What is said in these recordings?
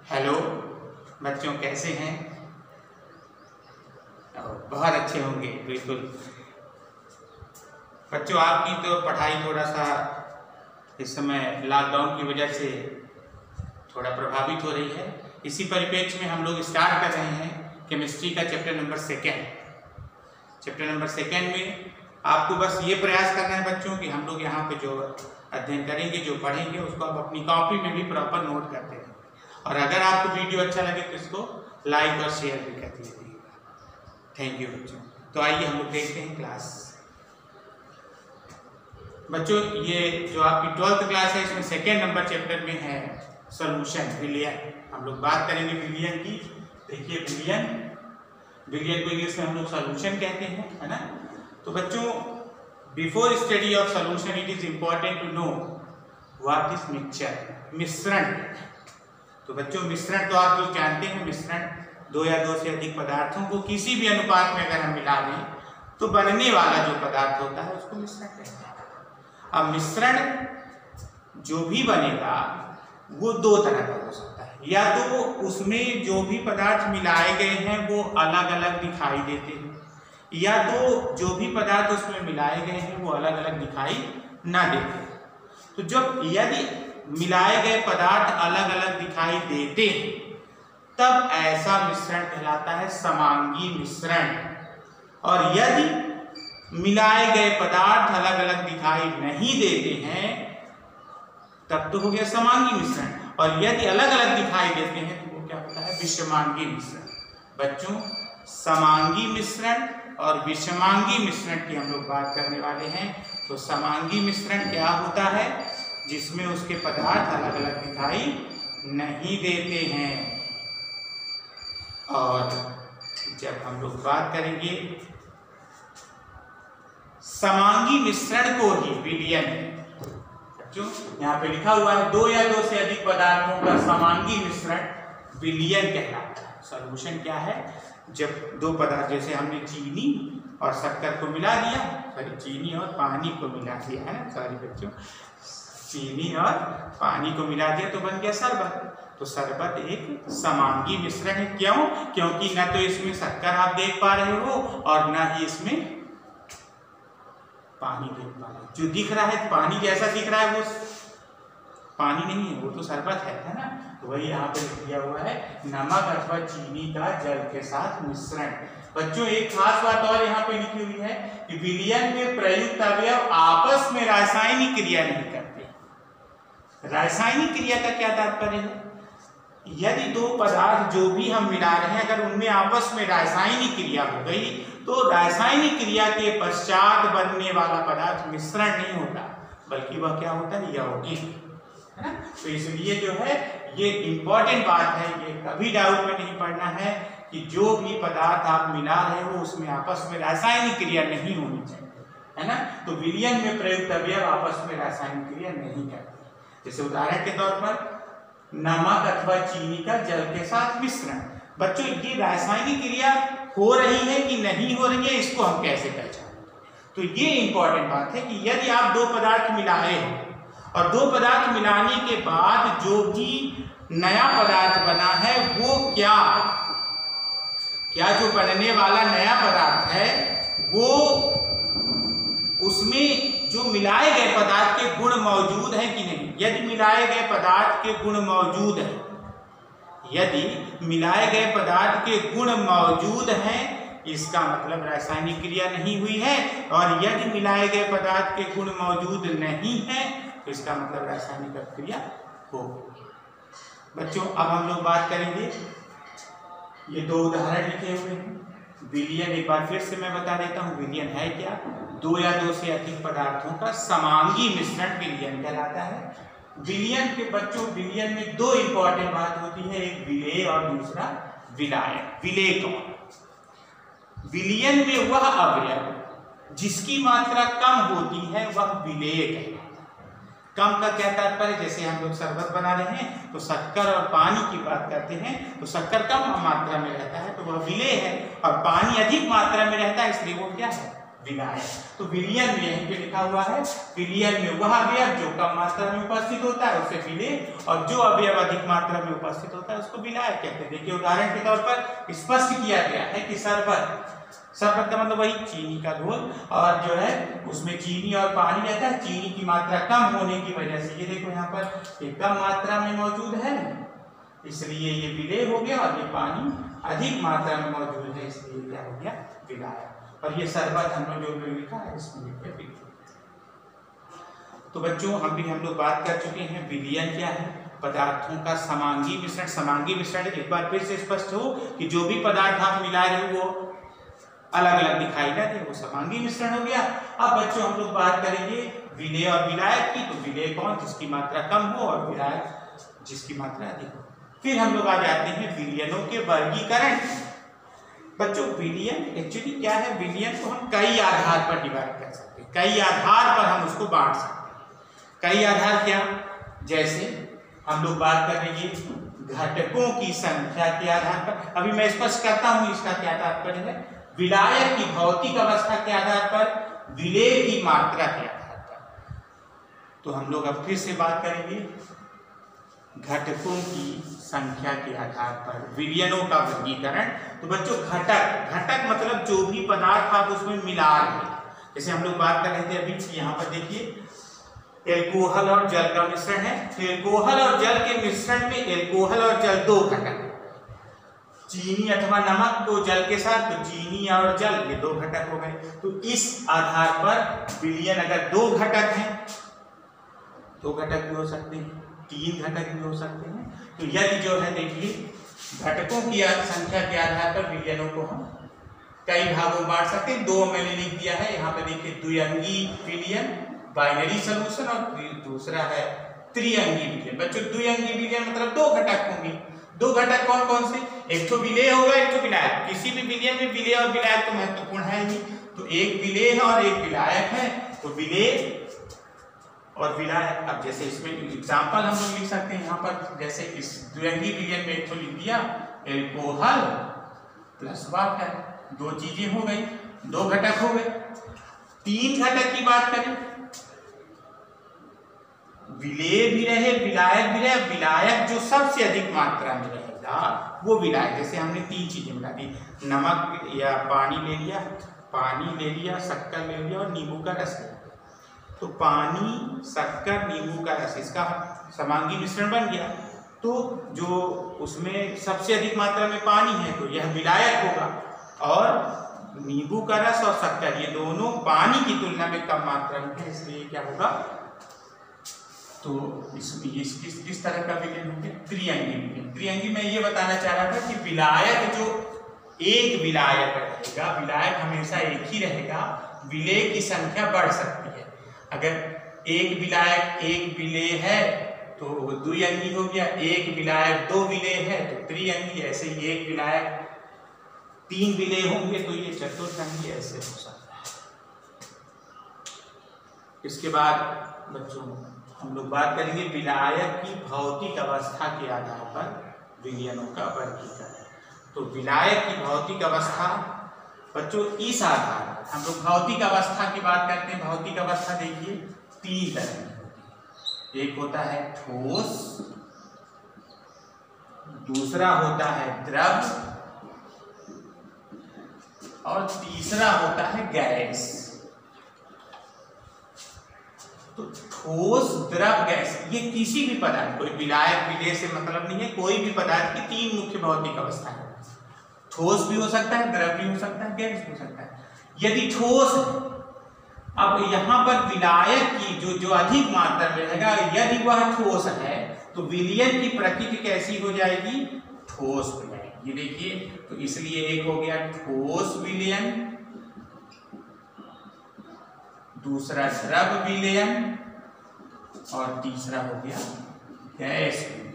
Hello बच्चों, कैसे हैं? बहुत अच्छे होंगे, बिल्कुल। बच्चों, आपकी तो पढ़ाई थोड़ा सा इस समय लॉकडाउन की वजह से थोड़ा प्रभावित हो रही है। इसी परिप्रेक्ष्य में हम लोग स्टार्ट कर रहे हैं केमिस्ट्री का चैप्टर नंबर सेकेंड में आपको बस ये प्रयास करना है बच्चों कि हम लोग यहाँ पे जो अध्ययन करेंगे, जो पढ़ेंगे, उसको आप अपनी कॉपी में भी प्रॉपर नोट करते हैं। और अगर आपको वीडियो अच्छा लगे तो इसको लाइक और शेयर भी कर दीजिएगा। थैंक यू बच्चों। तो आइए हम लोग देखते हैं क्लास। बच्चों, ये जो आपकी 12th क्लास है, इसमें सेकेंड नंबर चैप्टर में है सॉल्यूशन, विलयन। हम लोग बात करेंगे विलयन की। देखिए, विलयन को इंग्लिश में हम लोग सॉल्यूशन कहते हैं, है ना। तो बच्चों, before study of solution it is important to know what is mixture, मिश्रण। तो बच्चों, मिश्रण तो आप लोग जानते हैं, मिश्रण दो या दो से अधिक पदार्थों को किसी भी अनुपात में अगर हम मिला दें तो बनने वाला जो पदार्थ होता है उसको मिश्रण कहते हैं। अब मिश्रण जो भी बनेगा वो दो तरह का हो सकता है। या तो उसमें जो भी पदार्थ मिलाए गए हैं वो अलग अलग दिखाई देते हैं, या तो जो भी पदार्थ उसमें मिलाए गए हैं वो अलग अलग दिखाई ना देते। तो जब यदि मिलाए गए पदार्थ अलग अलग दिखाई देते हैं तब ऐसा मिश्रण कहलाता है समांगी मिश्रण। और यदि मिलाए गए पदार्थ अलग अलग दिखाई नहीं देते हैं तब तो हो गया समांगी मिश्रण। और यदि अलग अलग दिखाई देते हैं तो वो क्या होता है? विषमांगी मिश्रण। बच्चों, समांगी मिश्रण और विषमांगी मिश्रण की हम लोग बात करने वाले हैं। तो समांगी मिश्रण क्या होता है? जिसमें उसके पदार्थ अलग अलग दिखाई नहीं देते हैं। और जब हम लोग बात करेंगे समांगी मिश्रण को ही विलयन, बच्चों यहाँ पे लिखा हुआ है दो या दो से अधिक पदार्थों का समांगी मिश्रण विलयन कहलाता है। सॉल्यूशन क्या है? जब दो पदार्थ, जैसे हमने चीनी और शक्कर को मिला दिया, चीनी और पानी को मिला दिया है, बच्चों, चीनी और पानी को मिला दिया तो बन गया शरबत। तो शरबत एक समांगी मिश्रण है। क्यों? क्योंकि न तो इसमें शक्कर आप देख पा रहे हो और न ही इसमें पानी देख पा रहे हो। जो दिख रहा है पानी जैसा दिख रहा है वो पानी नहीं है, वो तो शरबत है ना। तो वही यहाँ पे दिया हुआ है, नमक अथवा चीनी का जल के साथ मिश्रण। बच्चों, एक खास बात और यहाँ पे लिखी हुई है कि विलयन में प्रयुक्त अवयव आपस में रासायनिक क्रिया नहीं करते। रासायनिक क्रिया का क्या तात्पर्य है? यदि दो पदार्थ जो भी हम मिला रहे हैं अगर उनमें आपस में रासायनिक क्रिया हो गई तो रासायनिक क्रिया के पश्चात बनने वाला पदार्थ मिश्रण नहीं होता, बल्कि वह क्या होता है? यौगिक, है ना। तो इसलिए जो है ये इंपॉर्टेंट बात है, ये कभी डाउट में नहीं पड़ना है कि जो भी पदार्थ आप मिला रहे हो उसमें आपस में रासायनिक क्रिया नहीं होनी चाहिए, है ना। तो विलयन में प्रयुक्त अवयव आपस में रासायनिक क्रिया नहीं करते। जैसे उदाहरण के तौर पर नमक अथवा चीनी का जल के साथ मिश्रण। बच्चों, ये रासायनिक क्रिया हो रही है कि नहीं हो रही है, इसको हम कैसे पहचानेंगे? तो ये इंपॉर्टेंट बात है कि यदि आप दो पदार्थ मिलाए हो और दो पदार्थ मिलाने के बाद जो भी नया पदार्थ बना है वो क्या जो बनने वाला नया पदार्थ है वो उसमें जो मिलाए गए पदार्थ के गुण मौजूद है कि नहीं। यदि मिलाए गए पदार्थ के गुण मौजूद है, यदि मिलाए गए पदार्थ के गुण मौजूद हैं, इसका मतलब रासायनिक क्रिया नहीं हुई है। और यदि मिलाए गए पदार्थ के गुण मौजूद नहीं है तो इसका मतलब रासायनिक क्रिया हो। बच्चों, अब हम लोग बात करेंगे, ये दो उदाहरण लिखे हुए हैं। विलयन, एक बार फिर से मैं बता देता हूँ, विलयन है क्या? दो या दो से अधिक पदार्थों का समांगी मिश्रण विलयन कहलाता है। विलयन के बच्चों, विलयन में दो इंपॉर्टेंट बात होती है, एक विलेय और दूसरा विलायन। विलेय कौन? विलयन में वह अवयव जिसकी मात्रा कम होती है वह विलेय कहलाता है। कम का क्या तात्पर्य? जैसे हम लोग शरबत बना रहे हैं तो शक्कर और पानी की बात करते हैं, तो शक्कर कम मात्रा में रहता है तो वह विलेय है, और पानी अधिक मात्रा में रहता है इसलिए वो क्या है? विलायक। तो विलयन में यहीं पे लिखा हुआ है, विलयन में वह अवयव जो कम मात्रा में उपस्थित होता है उसे विलेय, और जो अवयव अधिक मात्रा में उपस्थित होता है उसको विलायक कहते हैं। देखिए उदाहरण के तौर पर स्पष्ट किया गया है कि शरबत, शरबत का मतलब वही चीनी का घोल, और जो है उसमें चीनी और पानी रहता है, चीनी की मात्रा कम होने की वजह से ये देखो यहाँ पर ये कम मात्रा में मौजूद है इसलिए ये विलेय हो गया, और ये पानी अधिक मात्रा में मौजूद है इसलिए क्या हो गया, विलायक। और ये शरबत हम लोग जो लिखा है इसमें लिखते हैं। तो बच्चों हम लोग बात कर चुके हैं विलयन क्या है, पदार्थों का समांगी मिश्रण। समांगी मिश्रण एक बार फिर से स्पष्ट हो कि जो भी पदार्थ आप मिला रहे हो वो अलग अलग दिखाई ना दे, वो समांगी मिश्रण हो गया। अब बच्चों हम लोग बात करेंगे विलेय और विलायक की। तो विलेय कौन, जिसकी मात्रा कम हो, और विलायक जिसकी मात्रा अधिक हो। फिर हम लोग आ जाते हैं विलयनों के वर्गीकरण। बच्चों विलयन एक्चुअली क्या है, विलयन को हम कई आधार पर डिवाइड कर सकते हैं, कई आधार पर हम उसको बांट सकते हैं। कई आधार क्या, जैसे हम लोग बात करेंगे घटकों की संख्या के आधार पर। अभी मैं स्पष्ट करता हूं इसका क्या तात्पर्य है। विलायक की भौतिक अवस्था के आधार पर, विलेय की मात्रा के आधार पर। तो हम लोग अब फिर से बात करेंगे घटकों की संख्या के आधार पर विलयनों का वर्गीकरण। तो बच्चों घटक, घटक मतलब जो भी पदार्थ आप उसमें मिला रहे हैं। जैसे हम लोग बात कर रहे थे अभी, यहाँ पर देखिए एल्कोहल और जल का मिश्रण है। तो एल्कोहल और जल के मिश्रण में एल्कोहल और जल दो घटक, चीनी अथवा नमक को जल के साथ, तो चीनी और जल ये दो घटक हो गए। तो इस आधार पर विलयन अगर दो घटक हैं, दो घटक भी हो सकते हैं, तीन घटक भी हो सकते हैं। तो यदि जो है देखिए घटकों की संख्या के आधार पर विलयनों को हम कई भागों में बांट सकते हैं। दो मैंने लिख दिया है यहाँ पे, देखिए द्विअंगी विलयन, बाइनरी सॉल्यूशन, और दूसरा है त्रिअंगी विलयन। बच्चों द्विअंगी विलयन मतलब दो घटक होंगे। दो घटक कौन कौन से, एक तो विलेय होगा, एक तो विलायक। किसी भी विलयन में विलेय और विलायक तो महत्वपूर्ण है ही। तो एक विलेय है और एक विलायक है, तो विलेय और विलायक। अब जैसे इसमें एग्जांपल हम लोग लिख सकते हैं यहाँ पर, जैसे इस द्विअंगी विलयन में एक तो लिख दिया एल्कोहल प्लस वाटर, दो चीजें हो गई, दो घटक हो गए। तीन घटक की बात करें, विलेय भी रहे, विलायक भी रहे। विलायक जो सबसे अधिक मात्रा में रहेगा वो विलायक। जैसे हमने तीन चीजें मिला दी, नमक या पानी ले लिया, पानी ले लिया, शक्कर ले लिया और नींबू का रस ले लिया। तो पानी, शक्कर, नींबू का रस, इसका समांगी मिश्रण बन गया। तो जो उसमें सबसे अधिक मात्रा में पानी है तो यह विलायक होगा, और नींबू का रस और शक्कर ये दोनों पानी की तुलना में कम मात्रा में है, इसलिए क्या होगा, तो किस तरह का विलयन होंगे, त्रिअंगी विलयन। त्रिअंगी में ये बताना चाह रहा था कि विलायक जो एक विलायक रहेगा, विलायक हमेशा एक ही रहेगा, विलेय की संख्या बढ़ सकती है। अगर एक विलायक एक विलेय है तो द्विअंगी हो गया, एक विलायक दो विलेय है तो त्रिअंगी। ऐसे ही एक विलायक तीन विलेय होंगे तो ये चतुर्थअंगी ऐसे हो सकता है। इसके बाद बच्चों हम लोग बात करेंगे विलायक की भौतिक अवस्था के आधार पर विलयनों का वर्गीकरण। तो विलायक की भौतिक अवस्था बच्चों इस आधार पर हम लोग भौतिक अवस्था की बात करते हैं। भौतिक अवस्था देखिए तीन तरह की होती है। एक होता है ठोस, दूसरा होता है द्रव, और तीसरा होता है गैस। तो ठोस, द्रव, गैस ये किसी भी पदार्थ, कोई विलायक विलेय से मतलब नहीं है, कोई भी पदार्थ की तीन मुख्य भौतिक अवस्था है। ठोस भी हो सकता है, द्रव भी हो सकता है, गैस भी हो सकता है। यदि ठोस, अब यहाँ पर विलायक की जो अधिक मात्रा में रहेगा, यदि वह ठोस है तो विलयन की प्रकृति कैसी हो जाएगी, ठोस हो जाएगी। ये देखिए, तो इसलिए एक हो गया ठोस विलयन, दूसरा द्रव विलयन, और तीसरा हो गया गैस विलयन।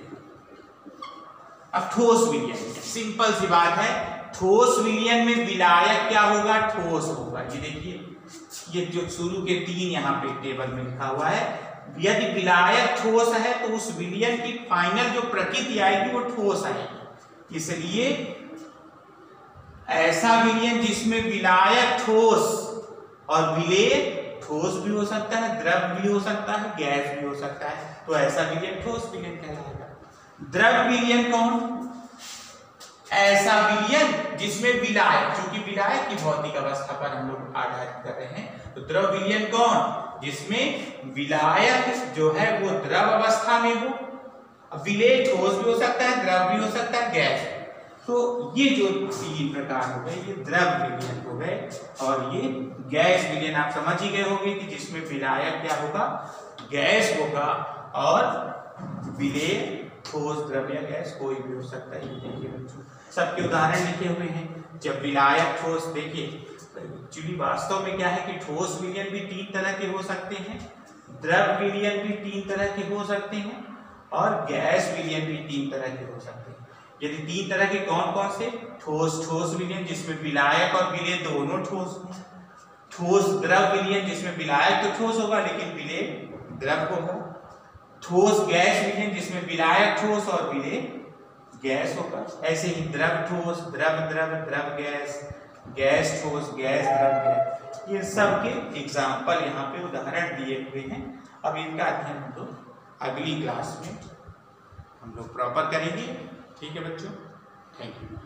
अब ठोस विलयन सिंपल सी बात है, ठोस विलयन में विलायक क्या होगा, ठोस होगा। ये देखिए, ये जो शुरू के तीन यहाँ पे टेबल में लिखा हुआ है, यदि विलायक ठोस है तो उस विलयन की फाइनल जो प्रकृति आएगी वो ठोस आएगी। इसलिए ऐसा विलयन जिसमें विलायक ठोस और विलेय ठोस भी हो सकता है, द्रव भी हो सकता है, गैस भी हो सकता है। तो ऐसा विलयन ठोस विलयन कहलाएगा। द्रव विलयन कौन? ऐसा विलयन जिसमें विलायक, क्योंकि विलायक की भौतिक अवस्था पर हम लोग आधारित कर रहे हैं, तो द्रव विलयन कौन? जिसमें विलायक जो है वो द्रव अवस्था में हो। अब विलेय ठोस भी हो सकता है, द्रव भी हो सकता है, गैस। तो ये जो 3 प्रकार हो गए ये द्रव विलयन हो गए। और ये गैस विलयन आप समझ ही गए होंगे कि जिसमें विलायक क्या होगा? गैस होगा, और विलेय ठोस, द्रव या गैस कोई भी हो सकता है। ये देखिए बच्चों सबके उदाहरण लिखे हुए हैं। जब विलायक ठोस, देखिए एक्चुअली वास्तव में क्या है कि ठोस विलयन भी 3 तरह के हो सकते हैं, द्रव विलयन भी 3 तरह के हो सकते हैं, और गैस विलयन भी 3 तरह के हो सकते हैं। यदि 3 तरह के कौन कौन से? ठोस विलयन जिसमें विलायक और विलेय दोनों ठोस हैं, ठोस द्रव विलयन जिसमें विलायक तो ठोस होगा लेकिन विलेय द्रव होगा, ठोस गैस विलयन जिसमें विलायक ठोस और विलेय गैस होगा। ऐसे ही द्रव ठोस, द्रव द्रव, द्रव गैस, गैस ठोस, गैस द्रव गैस, ये सब के एग्जाम्पल यहाँ पे उदाहरण दिए हुए हैं। अब इनका अध्ययन हम लोग अगली क्लास में हम लोग प्रॉपर करेंगे। ठीक है बच्चों, थैंक यू।